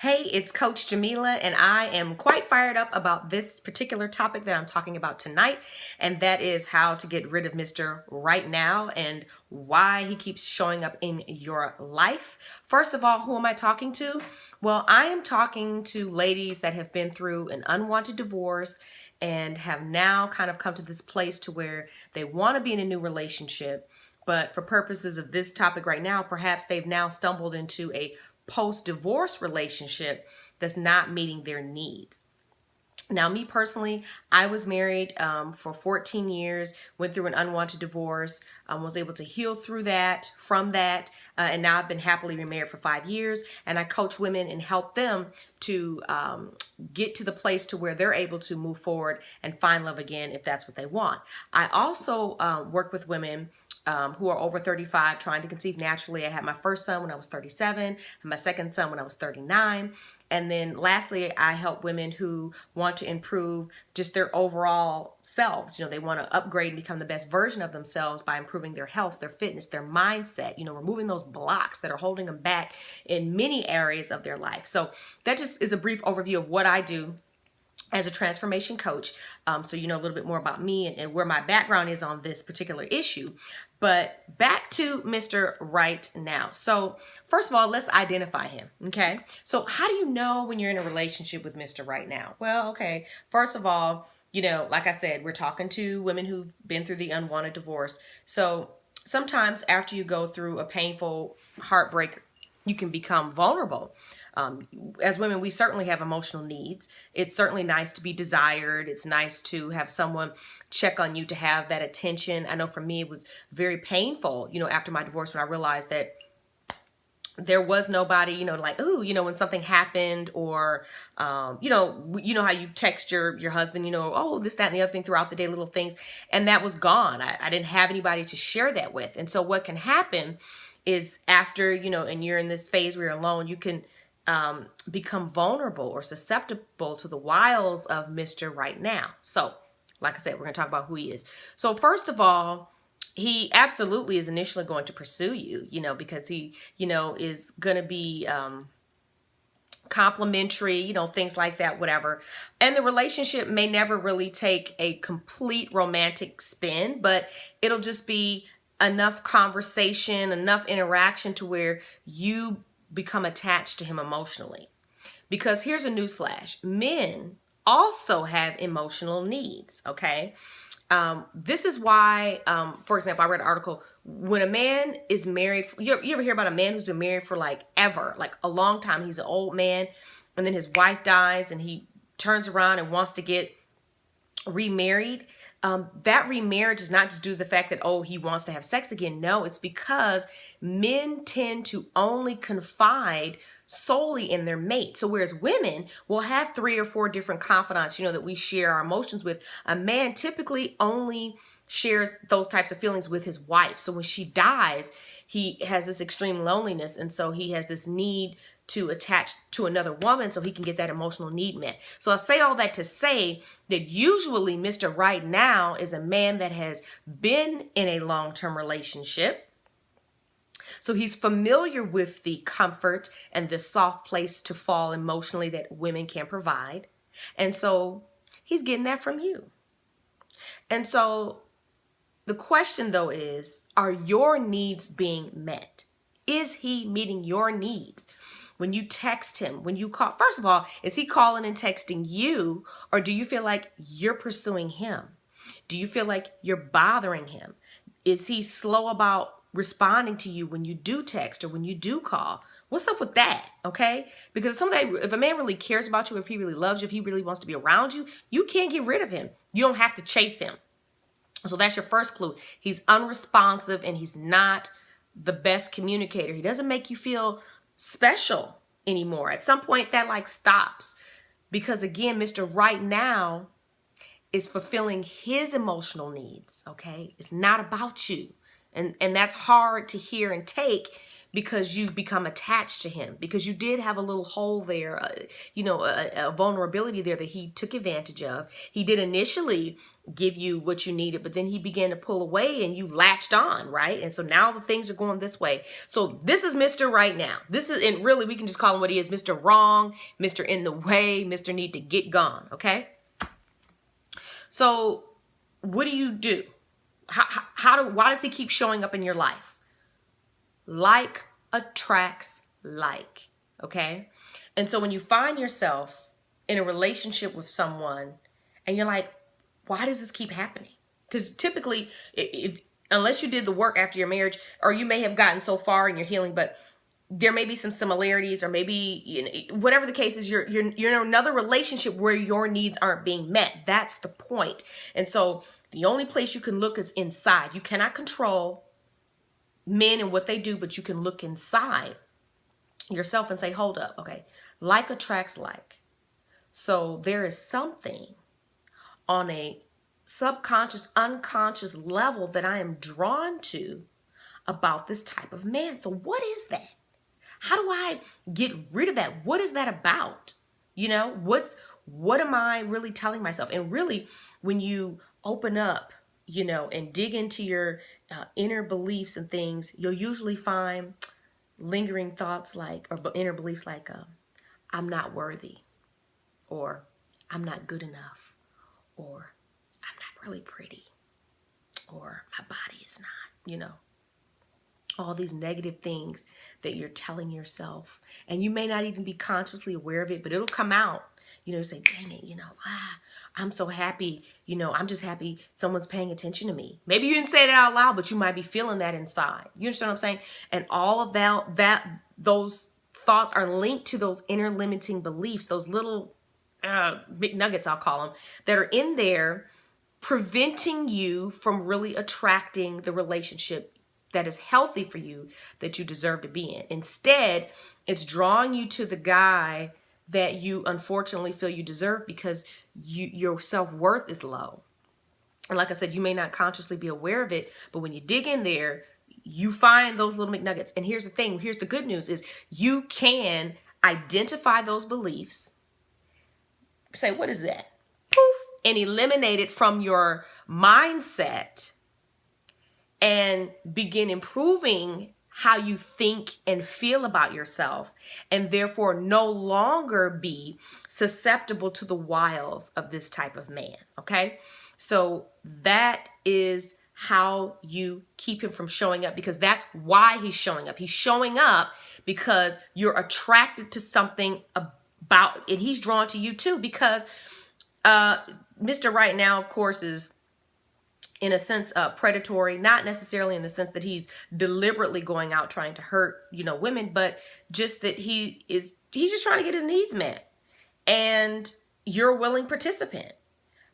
Hey, it's Coach Jamila, and I am quite fired up about this particular topic that I'm talking about tonight, and that is how to get rid of Mr. Right Now and why he keeps showing up in your life. First of all, who am I talking to? Well, I am talking to ladies that have been through an unwanted divorce and have now kind of come to this place to where they want to be in a new relationship. But for purposes of this topic right now, perhaps they've now stumbled into a post-divorce relationship that's not meeting their needs. Now, me personally, I was married for 14 years, went through an unwanted divorce, was able to heal through that, from that, and now I've been happily remarried for 5 years, and I coach women and help them to get to the place to where they're able to move forward and find love again if that's what they want. I also work with women who are over 35 trying to conceive naturally. I had my first son when I was 37, and my second son when I was 39. And then lastly, I help women who want to improve just their overall selves. They want to upgrade and become the best version of themselves by improving their health, their fitness, their mindset, removing those blocks that are holding them back in many areas of their life. So that just is a brief overview of what I do as a transformation coach, so you know a little bit more about me and where my background is on this particular issue. But back to Mr. Right Now. So first of all, let's identify him, okay? So how do you know when you're in a relationship with Mr. Right Now? Well, okay, first of all, like I said, we're talking to women who've been through the unwanted divorce. So sometimes after you go through a painful heartbreak, you can become vulnerable. As women, we certainly have emotional needs. It's certainly nice to be desired. It's nice to have someone check on you, to have that attention. I know for me, it was very painful, after my divorce, when I realized that there was nobody, like, ooh, when something happened, or, how you text your husband, oh, this, that, and the other thing throughout the day, little things. And that was gone. I didn't have anybody to share that with. And so what can happen is after, and you're in this phase where you're alone, you can become vulnerable or susceptible to the wiles of Mr. Right Now. So, like I said, we're going to talk about who he is. So first of all, he absolutely is initially going to pursue you, because he, is going to be complimentary, things like that, whatever. And the relationship may never really take a complete romantic spin, but it'll just be enough conversation, enough interaction to where you become attached to him emotionally. Because here's a newsflash: men also have emotional needs, okay? This is why, for example, I read an article, when a man is married, you ever hear about a man who's been married for like ever, like a long time, he's an old man, and then his wife dies and he turns around and wants to get remarried. That remarriage is not just due to the fact that, oh, he wants to have sex again. No, it's because men tend to only confide solely in their mate. So whereas women will have 3 or 4 different confidants, that we share our emotions with, a man typically only shares those types of feelings with his wife. So when she dies, he has this extreme loneliness. And so he has this need to attach to another woman so he can get that emotional need met. So I say all that to say that usually Mr. Right Now is a man that has been in a long-term relationship. So he's familiar with the comfort and the soft place to fall emotionally that women can provide. And so he's getting that from you. And so the question though is, are your needs being met? Is he meeting your needs? When you text him, when you call, first of all, is he calling and texting you, or do you feel like you're pursuing him? Do you feel like you're bothering him? Is he slow about responding to you when you do text or when you do call? What's up with that? Okay? Because if a man really cares about you, if he really loves you, if he really wants to be around you, you can't get rid of him. You don't have to chase him. So that's your first clue. He's unresponsive and he's not the best communicator. He doesn't make you feel special anymore. At some point that stops, because again, Mr. Right Now is fulfilling his emotional needs. Okay? It's not about you. And that's hard to hear and take, because you've become attached to him, because you did have a little hole there, a vulnerability there that he took advantage of. He did initially give you what you needed, but then he began to pull away and you latched on, right? And so now the things are going this way. So this is Mr. Right Now. This is, and really we can just call him what he is, Mr. Wrong, Mr. In the Way, Mr. Need to Get Gone, okay? So what do? Why does he keep showing up in your life? Like attracts like, okay? And so when you find yourself in a relationship with someone and you're like, why does this keep happening? Because typically, unless you did the work after your marriage, or you may have gotten so far in your healing, but there may be some similarities, or maybe whatever the case is, you're in another relationship where your needs aren't being met. That's the point. And so the only place you can look is inside. You cannot control men and what they do, but you can look inside yourself and say, hold up, okay, like attracts like. So there is something on a subconscious, unconscious level that I am drawn to about this type of man. So what is that? How do I get rid of that? What is that about? What am I really telling myself? And really, when you open up, and dig into your inner beliefs and things, you'll usually find lingering thoughts or inner beliefs like, I'm not worthy, or I'm not good enough, or I'm not really pretty, or my body is not, all these negative things that you're telling yourself. And you may not even be consciously aware of it, but it'll come out, say, dang it, I'm so happy, I'm just happy someone's paying attention to me. Maybe you didn't say it out loud, but you might be feeling that inside. You understand what I'm saying? And all of those thoughts are linked to those inner limiting beliefs, those little McNuggets, I'll call them, that are in there preventing you from really attracting the relationship that is healthy for you, that you deserve to be in. Instead, it's drawing you to the guy that you unfortunately feel you deserve because your self-worth is low. And like I said, you may not consciously be aware of it, but when you dig in there, you find those little McNuggets. And here's the thing, here's the good news is you can identify those beliefs, say, what is that? Poof, and eliminate it from your mindset and begin improving how you think and feel about yourself, and therefore no longer be susceptible to the wiles of this type of man, okay? So that is how you keep him from showing up, because that's why he's showing up. He's showing up because you're attracted to something about, and he's drawn to you too, because Mr. Right Now, of course, is in a sense predatory, not necessarily in the sense that he's deliberately going out trying to hurt, women, but just that he's just trying to get his needs met. And you're a willing participant.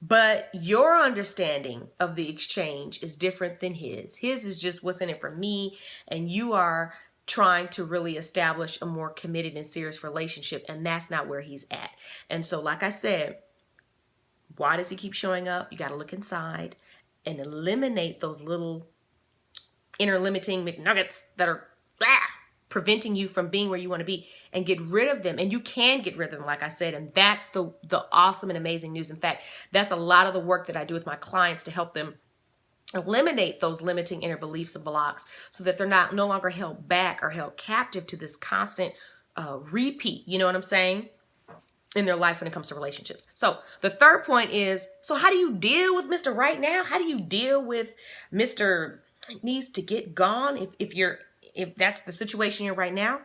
But your understanding of the exchange is different than his. His is just what's in it for me, and you are trying to really establish a more committed and serious relationship, and that's not where he's at. And so, like I said, why does he keep showing up? You got to look inside and eliminate those little inner limiting McNuggets that are preventing you from being where you want to be, and get rid of them. And you can get rid of them, like I said, and that's the awesome and amazing news. In fact, that's a lot of the work that I do with my clients to help them eliminate those limiting inner beliefs and blocks so that they're no longer held back or held captive to this constant repeat, you know what I'm saying, in their life when it comes to relationships. So the third point is, so how do you deal with Mr. Right Now? How do you deal with Mr. Needs to Get Gone? If that's the situation you're right now,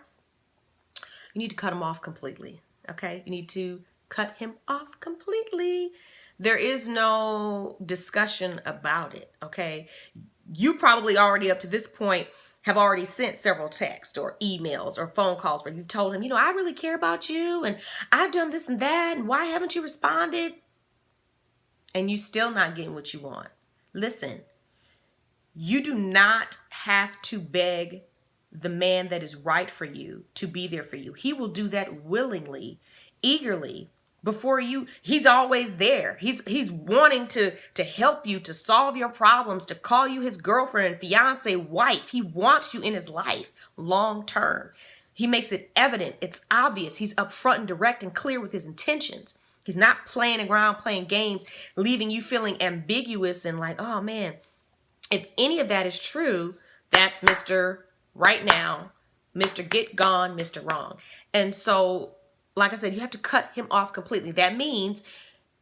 you need to cut him off completely. Okay? You need to cut him off completely. There is no discussion about it. Okay? You probably already up to this point have already sent several texts or emails or phone calls where you've told him, I really care about you and I've done this and that, and why haven't you responded? And you still not getting what you want. Listen, you do not have to beg the man that is right for you to be there for you. He will do that willingly, eagerly, before you. He's always there. He's wanting to help you, to solve your problems, to call you his girlfriend, fiance, wife. He wants you in his life long term. He makes it evident. It's obvious. He's upfront and direct and clear with his intentions. He's not playing around, playing games, leaving you feeling ambiguous and like, oh man, if any of that is true, that's Mr. Right Now, Mr. Get Gone, Mr. Wrong. And so, like I said, you have to cut him off completely. That means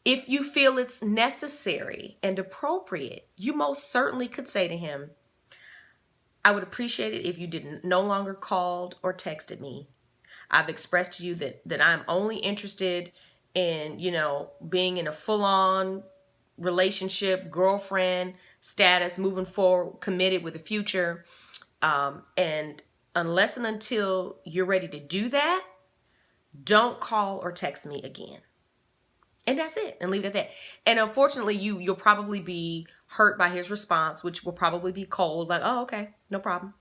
if you feel it's necessary and appropriate, you most certainly could say to him, I would appreciate it if you didn't no longer called or texted me. I've expressed to you that I'm only interested in, being in a full-on relationship, girlfriend status, moving forward, committed with a future. And unless and until you're ready to do that, don't call or text me again. And that's it. And leave it at that. And unfortunately, you'll probably be hurt by his response, which will probably be cold, like, oh, okay, no problem.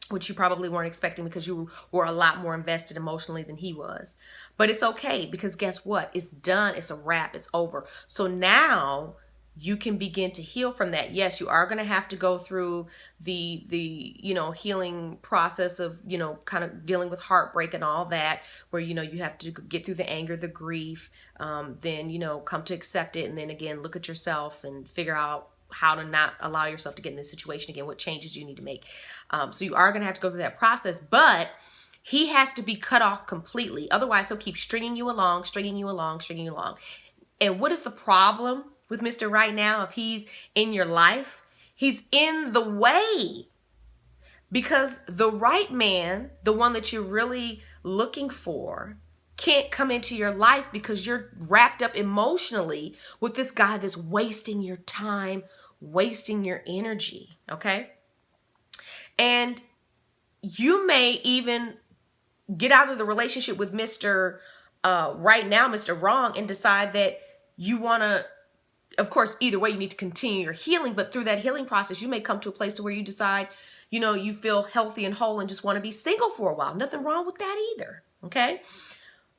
Which you probably weren't expecting because you were a lot more invested emotionally than he was. But it's okay, because guess what? It's done. It's a wrap. It's over. So now you can begin to heal from that. Yes, you are going to have to go through the healing process of, kind of dealing with heartbreak and all that, where, you have to get through the anger, the grief, then, come to accept it. And then again, look at yourself and figure out how to not allow yourself to get in this situation again, what changes you need to make. So you are going to have to go through that process, but he has to be cut off completely. Otherwise, he'll keep stringing you along, stringing you along, stringing you along. And what is the problem with Mr. Right Now? If he's in your life, he's in the way, because the right man, the one that you're really looking for, can't come into your life because you're wrapped up emotionally with this guy that's wasting your time, wasting your energy, okay? And you may even get out of the relationship with Mr. Right Now, Mr. Wrong, and decide that you want to, of course, either way, you need to continue your healing, but through that healing process, you may come to a place to where you decide, you feel healthy and whole and just want to be single for a while. Nothing wrong with that either, okay?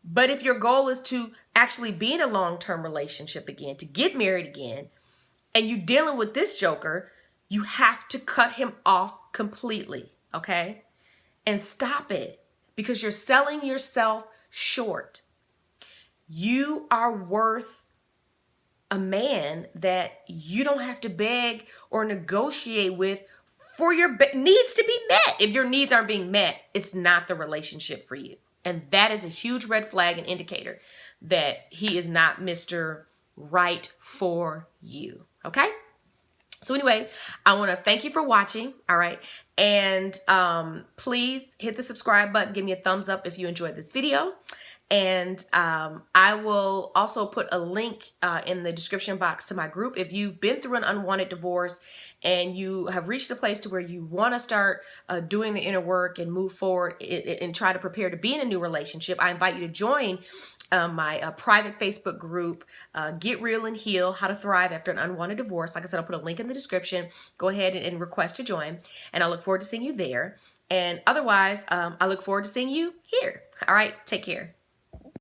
But if your goal is to actually be in a long-term relationship again, to get married again, and you're dealing with this joker, you have to cut him off completely, okay? And stop it, because you're selling yourself short. You are worth a man that you don't have to beg or negotiate with for your needs to be met. If your needs aren't being met, it's not the relationship for you. And that is a huge red flag and indicator that he is not Mr. Right for you. Okay? So anyway, I want to thank you for watching. All right. And please hit the subscribe button. Give me a thumbs up if you enjoyed this video. And I will also put a link in the description box to my group. If you've been through an unwanted divorce and you have reached a place to where you want to start doing the inner work and move forward and try to prepare to be in a new relationship, I invite you to join my private Facebook group, Get Real and Heal, How to Thrive After an Unwanted Divorce. Like I said, I'll put a link in the description. Go ahead and request to join. And I look forward to seeing you there. And otherwise, I look forward to seeing you here. All right, take care.